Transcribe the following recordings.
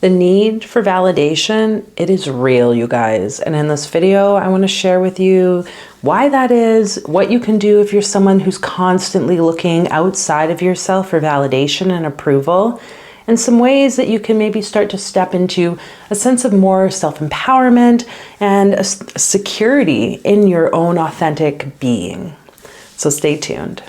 The need for validation, it is real, you guys. And in this video, I want to share with you why that is, what you can do if you're someone who's constantly looking outside of yourself for validation and approval, and some ways that you can maybe start to step into a sense of more self-empowerment and a security in your own authentic being. So stay tuned.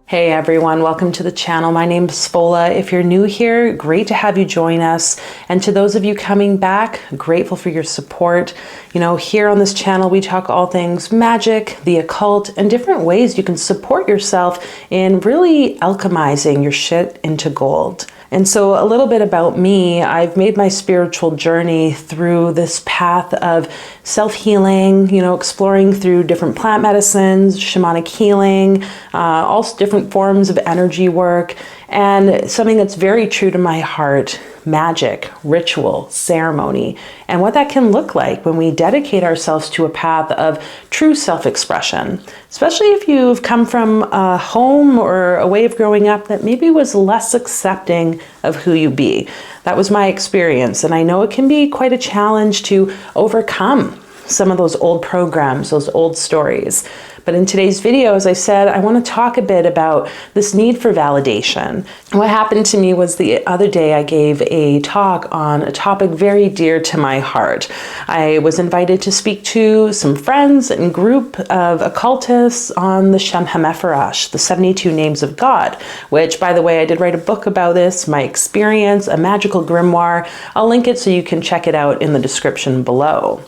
Hey everyone, welcome to the channel. My name is Fola. If you're new here, great to have you join us. And to those of you coming back, grateful for your support. You know, here on this channel, we talk all things magic, the occult, and different ways you can support yourself in really alchemizing your shit into gold. And so a little bit about me, I've made my spiritual journey through this path of self-healing, you know, exploring through different plant medicines, shamanic healing, all different forms of energy work, and something that's very true to my heart, magic, ritual, ceremony, and what that can look like when we dedicate ourselves to a path of true self-expression, especially if you've come from a home or a way of growing up that maybe was less accepting of who you be. That was my experience, and I know it can be quite a challenge to overcome some of those old programs, those old stories. But in today's video, as I said, I want to talk a bit about this need for validation. What happened to me was the other day I gave a talk on a topic very dear to my heart. I was invited to speak to some friends and group of occultists on the Shem HaMephorash, the 72 Names of God, which, by the way, I did write a book about this, my experience, a magical grimoire. I'll link it so you can check it out in the description below.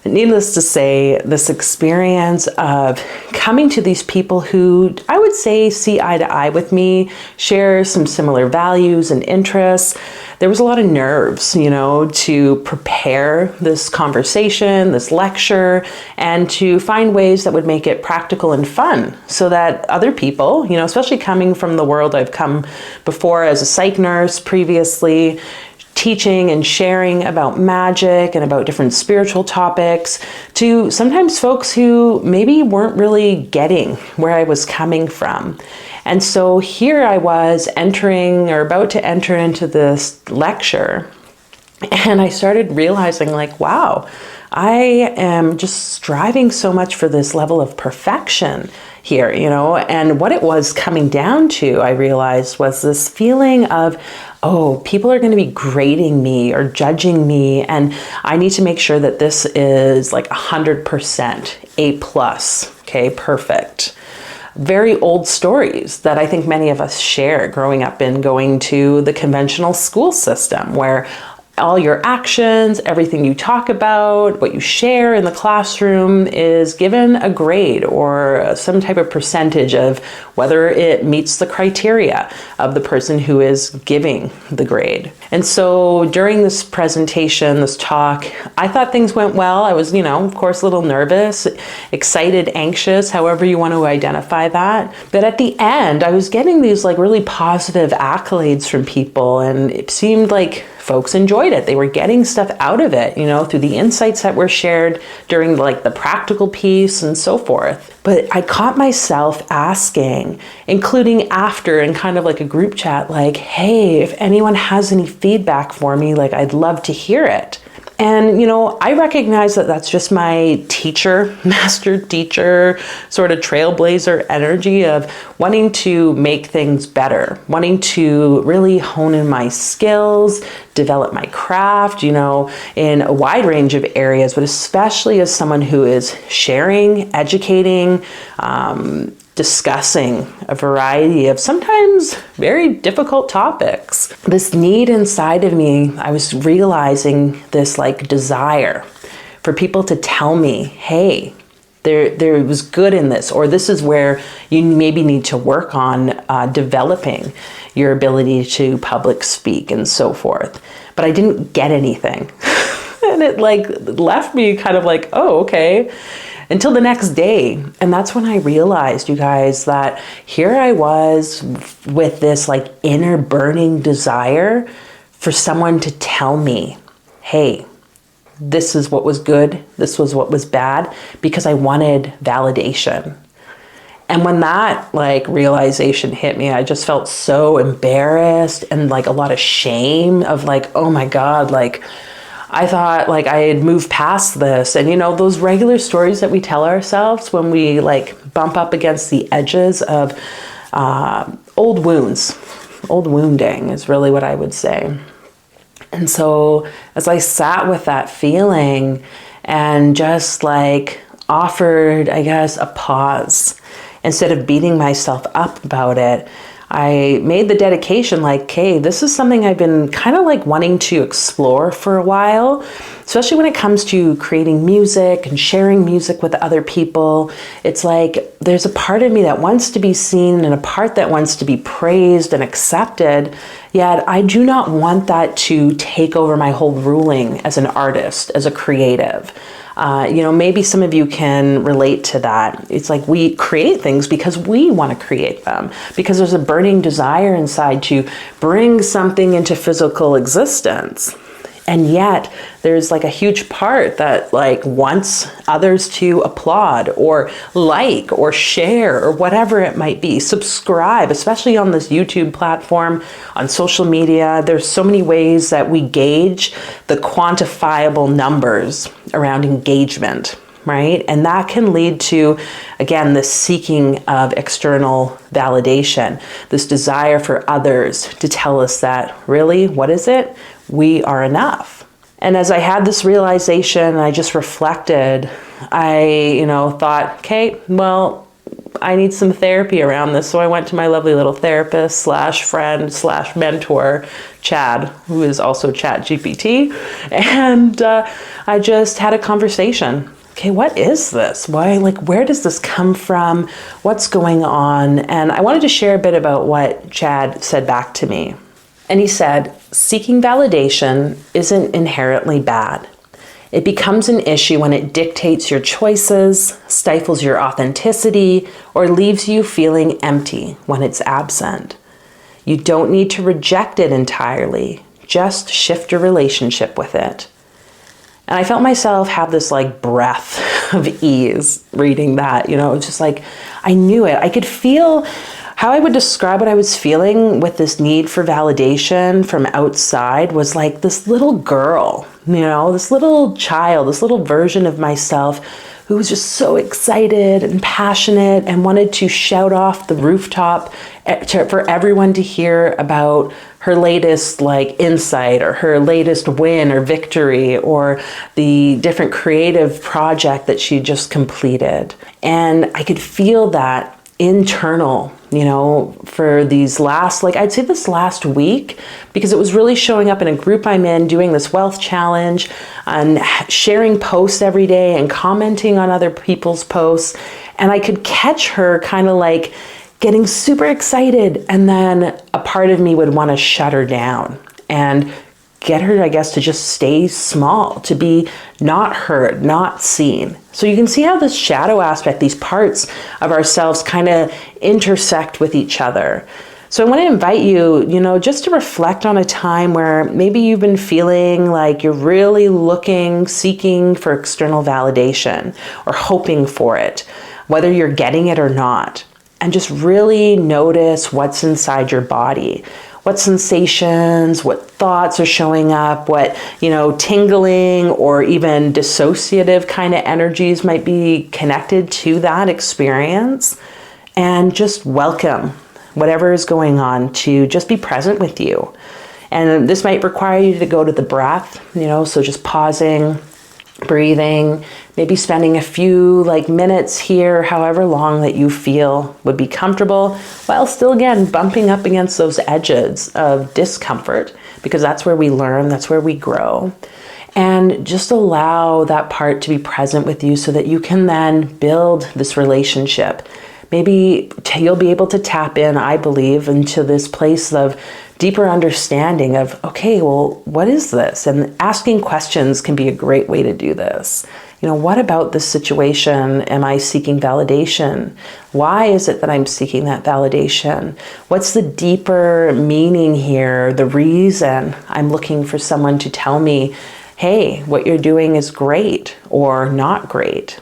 Needless to say, this experience of coming to these people who I would say see eye to eye with me, share some similar values and interests, there was a lot of nerves, you know, to prepare this conversation, this lecture, and to find ways that would make it practical and fun so that other people, you know, especially coming from the world I've come before as a psych nurse previously, teaching and sharing about magic and about different spiritual topics, to sometimes folks who maybe weren't really getting where I was coming from. And so here I was entering or about to enter into this lecture, and I started realizing, like, wow, I am just striving so much for this level of perfection here, you know, and what it was coming down to, I realized, was this feeling of, oh, people are going to be grading me or judging me, and I need to make sure that this is like 100% A+, okay, perfect. Very old stories that I think many of us share growing up in going to the conventional school system, where all your actions, everything you talk about, what you share in the classroom is given a grade or some type of percentage of whether it meets the criteria of the person who is giving the grade. And so during this presentation, this talk, I thought things went well. I was, you know, of course, a little nervous, excited, anxious, however you want to identify that. But at the end, I was getting these like really positive accolades from people, and it seemed like folks enjoyed it. They were getting stuff out of it, you know, through the insights that were shared during like the practical piece and so forth. But I caught myself asking, including after in kind of like a group chat, like, hey, if anyone has any feedback for me, like, I'd love to hear it. And, you know, I recognize that that's just my teacher, master teacher, sort of trailblazer energy of wanting to make things better, wanting to really hone in my skills, develop my craft, you know, in a wide range of areas, but especially as someone who is sharing, educating, discussing a variety of sometimes very difficult topics. This need inside of me, I was realizing this like desire for people to tell me, hey, there was good in this, or this is where you maybe need to work on developing your ability to public speak and so forth. But I didn't get anything. And it like left me kind of like, oh, okay. Until the next day. And that's when I realized, you guys, that here I was with this like inner burning desire for someone to tell me, hey, this is what was good, this was what was bad, because I wanted validation. And when that like realization hit me, I just felt so embarrassed and like a lot of shame of like, oh my God, like I thought like I had moved past this. And you know, those regular stories that we tell ourselves when we like bump up against the edges of old wounds, old wounding is really what I would say. And so as I sat with that feeling and just like offered, I guess, a pause, instead of beating myself up about it, I made the dedication like, okay, this is something I've been kind of like wanting to explore for a while, especially when it comes to creating music and sharing music with other people. It's like there's a part of me that wants to be seen and a part that wants to be praised and accepted, yet I do not want that to take over my whole ruling as an artist, as a creative. You know, maybe some of you can relate to that. It's like we create things because we want to create them, because there's a burning desire inside to bring something into physical existence. And yet there's like a huge part that like wants others to applaud or like or share or whatever it might be. Subscribe, especially on this YouTube platform, on social media. There's so many ways that we gauge the quantifiable numbers around engagement, right? And that can lead to, again, this seeking of external validation, this desire for others to tell us that, really, what is it? We are enough. And as I had this realization, I just reflected, I, thought, okay, well, I need some therapy around this. So I went to my lovely little therapist slash friend slash mentor, Chad, who is also ChatGPT. And I just had a conversation. Okay, what is this? Why, where does this come from? What's going on? And I wanted to share a bit about what Chad said back to me. And he said, seeking validation isn't inherently bad. It becomes an issue when it dictates your choices, stifles your authenticity, or leaves you feeling empty when it's absent. You don't need to reject it entirely. Just shift your relationship with it. And I felt myself have this breath of ease reading that, it's just I knew it. I could feel how I would describe what I was feeling with this need for validation from outside was like this little girl, this little child, this little version of myself who was just so excited and passionate and wanted to shout off the rooftop for everyone to hear about her latest insight or her latest win or victory or the different creative project that she just completed. And I could feel that internal, for these last, I'd say this last week, because it was really showing up in a group I'm in, doing this wealth challenge and sharing posts every day and commenting on other people's posts. And I could catch her kind of getting super excited. And then a part of me would want to shut her down and get her, I guess, to just stay small, to be not heard, not seen. So you can see how this shadow aspect, these parts of ourselves kind of intersect with each other. So I want to invite you, just to reflect on a time where maybe you've been feeling like you're really seeking for external validation or hoping for it, whether you're getting it or not. And just really notice what's inside your body. What sensations, what thoughts are showing up, what, tingling or even dissociative kind of energies might be connected to that experience. And just welcome whatever is going on to just be present with you. And this might require you to go to the breath, so just pausing, breathing, maybe spending a few minutes here, however long that you feel would be comfortable, while still, again, bumping up against those edges of discomfort, because that's where we learn, that's where we grow. And just allow that part to be present with you so that you can then build this relationship. Maybe you'll be able to tap in, I believe, into this place of deeper understanding of, okay, well, what is this? And asking questions can be a great way to do this. What about this situation am I seeking validation? Why is it that I'm seeking that validation? What's the deeper meaning here, the reason I'm looking for someone to tell me, hey, what you're doing is great or not great.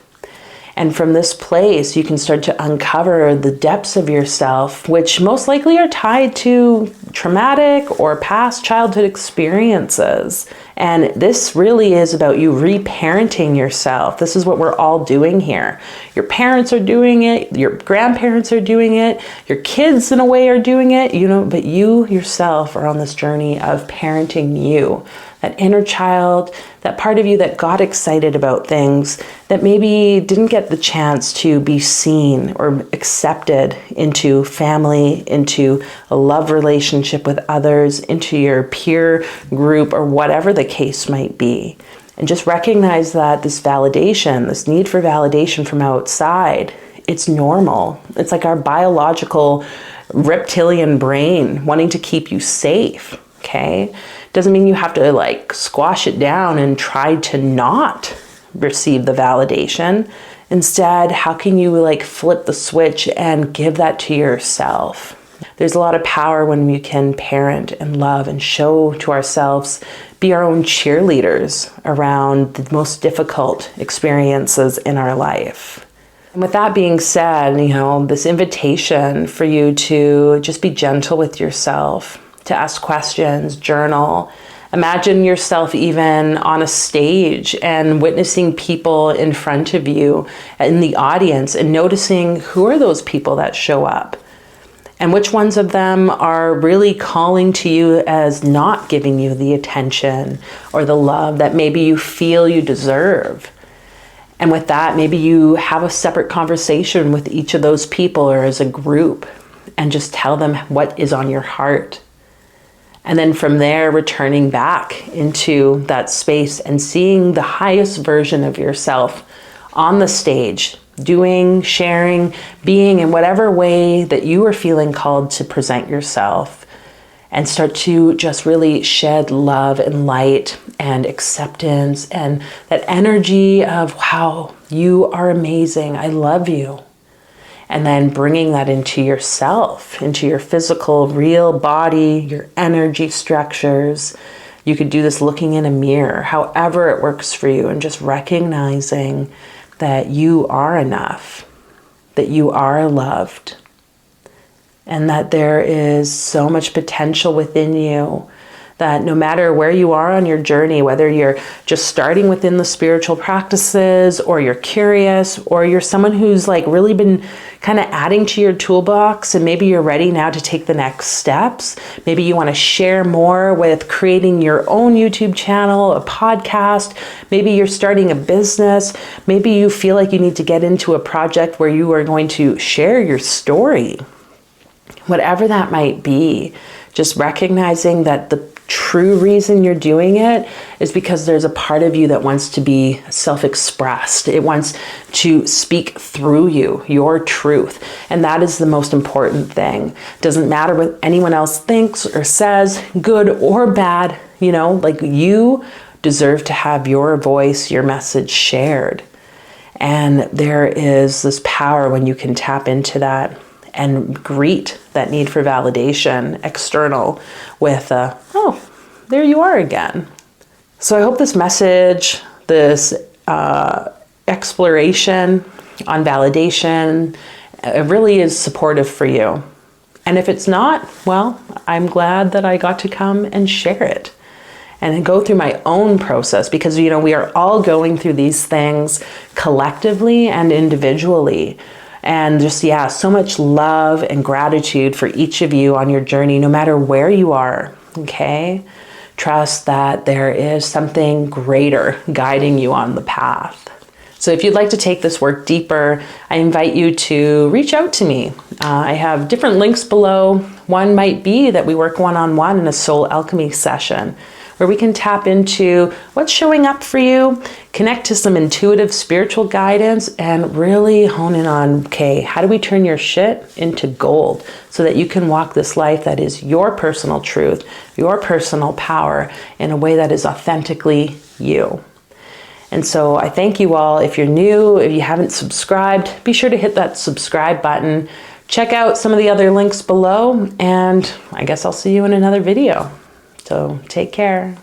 And from this place, you can start to uncover the depths of yourself, which most likely are tied to traumatic or past childhood experiences. And this really is about you reparenting yourself. This is what we're all doing here. Your parents are doing it, your grandparents are doing it, your kids in a way are doing it, but you yourself are on this journey of parenting you. That inner child, that part of you that got excited about things that maybe didn't get the chance to be seen or accepted into family, into a love relationship with others, into your peer group, or whatever the case might be. And just recognize that this validation, this need for validation from outside, it's normal. It's like our biological reptilian brain wanting to keep you safe, okay? Doesn't mean you have to squash it down and try to not receive the validation. Instead, how can you flip the switch and give that to yourself? There's a lot of power when we can parent and love and show to ourselves, be our own cheerleaders around the most difficult experiences in our life. And with that being said, this invitation for you to just be gentle with yourself, to ask questions, journal. Imagine yourself even on a stage and witnessing people in front of you in the audience and noticing who are those people that show up and which ones of them are really calling to you as not giving you the attention or the love that maybe you feel you deserve. And with that, maybe you have a separate conversation with each of those people or as a group and just tell them what is on your heart. And then from there, returning back into that space and seeing the highest version of yourself on the stage, doing, sharing, being in whatever way that you are feeling called to present yourself, and start to just really shed love and light and acceptance and that energy of, wow, you are amazing, I love you. And then bringing that into yourself, into your physical, real body, your energy structures. You could do this looking in a mirror, however it works for you, and just recognizing that you are enough, that you are loved, and that there is so much potential within you that no matter where you are on your journey, whether you're just starting within the spiritual practices or you're curious or you're someone who's really been kind of adding to your toolbox and maybe you're ready now to take the next steps. Maybe you want to share more with creating your own YouTube channel, a podcast. Maybe you're starting a business. Maybe you feel like you need to get into a project where you are going to share your story. Whatever that might be, just recognizing that the true reason you're doing it is because there's a part of you that wants to be self-expressed. It wants to speak through you, your truth. And that is the most important thing. Doesn't matter what anyone else thinks or says, good or bad, you deserve to have your voice, your message shared. And there is this power when you can tap into that and greet that need for validation external with oh, there you are again. So I hope this message, this exploration on validation, it really is supportive for you. And if it's not, well, I'm glad that I got to come and share it and go through my own process because, we are all going through these things collectively and individually. And just, so much love and gratitude for each of you on your journey, no matter where you are, okay? Trust that there is something greater guiding you on the path. So if you'd like to take this work deeper, I invite you to reach out to me. I have different links below. One might be that we work one-on-one in a soul alchemy session, where we can tap into what's showing up for you, connect to some intuitive spiritual guidance, and really hone in on, okay, how do we turn your shit into gold so that you can walk this life that is your personal truth, your personal power in a way that is authentically you. And so I thank you all. If you're new, if you haven't subscribed, be sure to hit that subscribe button. Check out some of the other links below, and I guess I'll see you in another video. So take care.